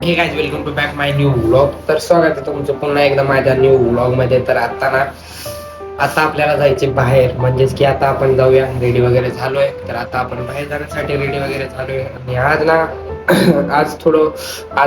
हे guys, welcome to back my new vlog. तर स्वागत आहे तुमचं पुन्हा एकदा माझ्या न्यू व्लॉग मध्ये. तर आता आपल्याला जायचे बाहेर, म्हणजेच की आता आपण जाऊया. रेडी वगैरे झालोय, तर आता आपण बाहेर जाण्यासाठी रेडी वगैरे झालोय. आणि आज ना आज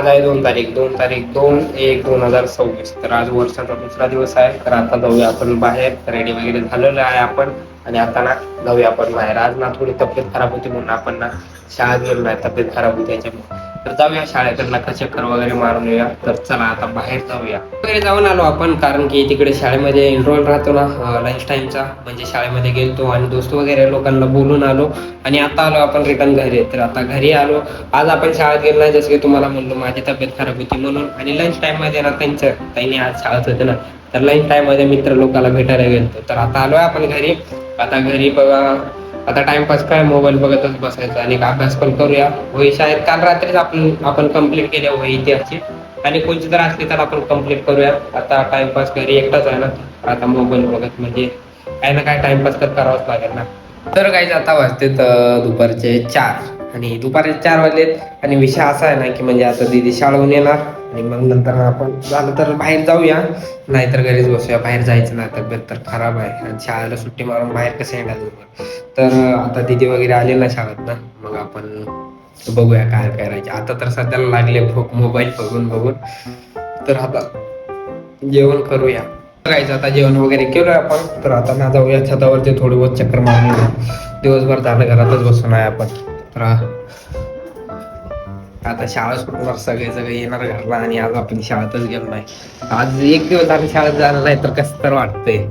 आहे 2 तारीख 2/1/2026. तर आज वर्षाचा दुसरा दिवस आहे. तर आता जाऊया आपण बाहेर. रेडी वगैरे झालेलं आहे आपण, आणि आता ना जाऊया आपण बाहेर. आज ना थोडी तब्येत खराब होती म्हणून आपण ना शाळेत गेलो नाही. तब्येत खराब होती त्याच्यामुळे. तर जाऊया शाळेकडनं चक्कर वगैरे मारून येऊया. तर चला आता बाहेर जाऊया. वगैरे जाऊन आलो आपण, कारण की तिकडे शाळेमध्ये एनरोल राहतो ना लंच टाइमचा. म्हणजे शाळेमध्ये गेलतो आणि दोस्त वगैरे लोकांना बोलून आलो. आणि आता आलो आपण रिटर्न घरी. तर आता घरी आलो. आज आपण शाळेत गेलो नाही, जसं की तुम्हाला म्हणलो माझी तब्येत खराब होती म्हणून. आणि लंच टाइम मध्ये ना त्यांनी आज शाळेत होते ना, तर लंच टाइम मध्ये मित्र लोकांना भेटायला गेलतो. तर आता आलोय आपण घरी. आता घरी बघा, आता टाइमपास काय, मोबाईल बघतच बसायचं आणि अभ्यास पण करूया. वही शाळेत काल रात्रीच आपण कंप्लीट केल्या वही इतिहासची. आणि कोणती तर असली तर आपण कंप्लीट करूया. आता टाइमपास घरी एकटाच आहे ना, आता मोबाईल बघत म्हणजे काय ना काय टाइमपास तर करावाच लागेल ना. तर काही आता वाजते दुपारचे 4, आणि दुपारचे 4 वाजलेत. आणि विषय असा आहे ना की म्हणजे आता दीदी शाळेहून येणार, आणि मग नंतर आपण झालं तर बाहेर जाऊया, नाहीतर घरीच बसूया. बाहेर जायचं ना, तब्येत तर खराब आहे आणि शाळेला सुट्टी मारून बाहेर कसं येणार. तर आता दीदी वगैरे आले ना शाळेत ना, मग आपण बघूया काय करायचे. आता तर सध्याला लागले भूक मोबाईल बघून बघून. तर आता जेवण करूया. करायचं आता जेवण वगैरे केलोय आपण. तर आता ना जाऊया छतावरती, थोडी बहुत चक्कर मारून येऊ. दिवसभर झालं घरातच बसून आहे आपण. तर आता शाळा सुटणार, सगळे येणार घरला, आणि आज आपण शाळेतच गेलो नाही. आज एक दिवस झाला शाळेत झालं नाही, तर कसं तर वाटतंय.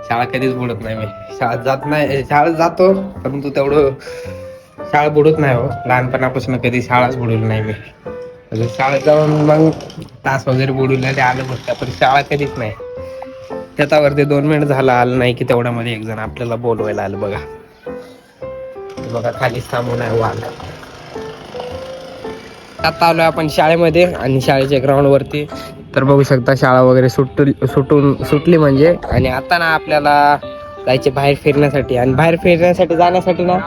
शाळा कधीच बुडत नाही मी. शाळेत जात नाही, शाळेत जातो परंतु तेवढं शाळा बुडत नाही हो. लहानपणापासून कधी शाळाच बुडवली नाही मी. शाळेत जाऊन मग तास वगैरे बुडवले आलं बघता, पण शाळा कधीच नाही. त्याच्यावरती 2 मिनिट झाला आलं नाही की तेवढ्यामध्ये एक जण आपल्याला बोलवायला आलं बघा. बघा खाली थांबून आहे वाल. आता आलोय आपण शाळेमध्ये आणि शाळेच्या ग्राउंड वरती. तर बघू शकता शाळा वगैरे सुटली म्हणजे. आणि आता ना आपल्याला जायचे बाहेर फिरण्यासाठी. आणि बाहेर फिरण्यासाठी जाण्यासाठी ना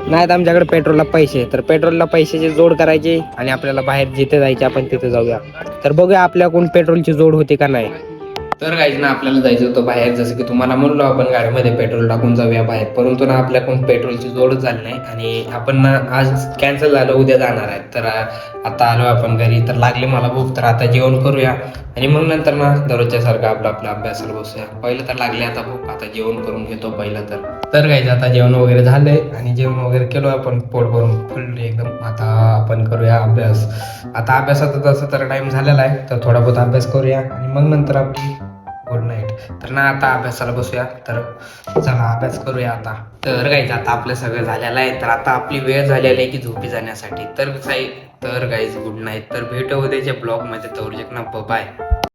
नाहीत आमच्याकडे पेट्रोलला पैसे. तर पेट्रोलला पैशाची जोड करायची आणि आपल्याला बाहेर जिथे जायचे आपण तिथे जाऊया. तर बघूया आपल्याकडून पेट्रोलची जोड होते का नाही. तर काहीच ना आपल्याला जायचं होतं बाहेर, जसं की तुम्हाला म्हणलो आपण गाडीमध्ये पेट्रोल टाकून जाऊया बाहेर, परंतु ना आपल्याकडून पेट्रोलची जोडच झाली नाही. आणि आपण ना आज कॅन्सल झालं, उद्या जाणार आहे. तर आता आलो आपण घरी. तर लागले मला भूक, तर आता जेवण करूया आणि मग नंतर ना दररोजच्या सारखं आपला अभ्यासाला बसूया. पहिलं तर लागले आता भूक, आता जेवण करून घेतो पहिलं तर काहीच आता जेवण वगैरे झालंय आणि जेवण वगैरे केलो आपण, पोट भरून फुल एकदम. आता आपण करूया अभ्यास. आता अभ्यासाचा तसं तर टाइम झालेला आहे, तर थोडा बहुत अभ्यास करूया आणि मग नंतर आपली गुड नाईट. तर ना आता अभ्यासाला बसूया. तर चला अभ्यास करूया आता. तर गाईज आता आपलं सगळं झालेलं आहे, तर आता आपली वेळ झालेली आहे की झोपी जाण्यासाठी. तर गाईज गुड नाईट. तर भेटू उद्याच्या ब्लॉग मध्ये. तर ना बाय.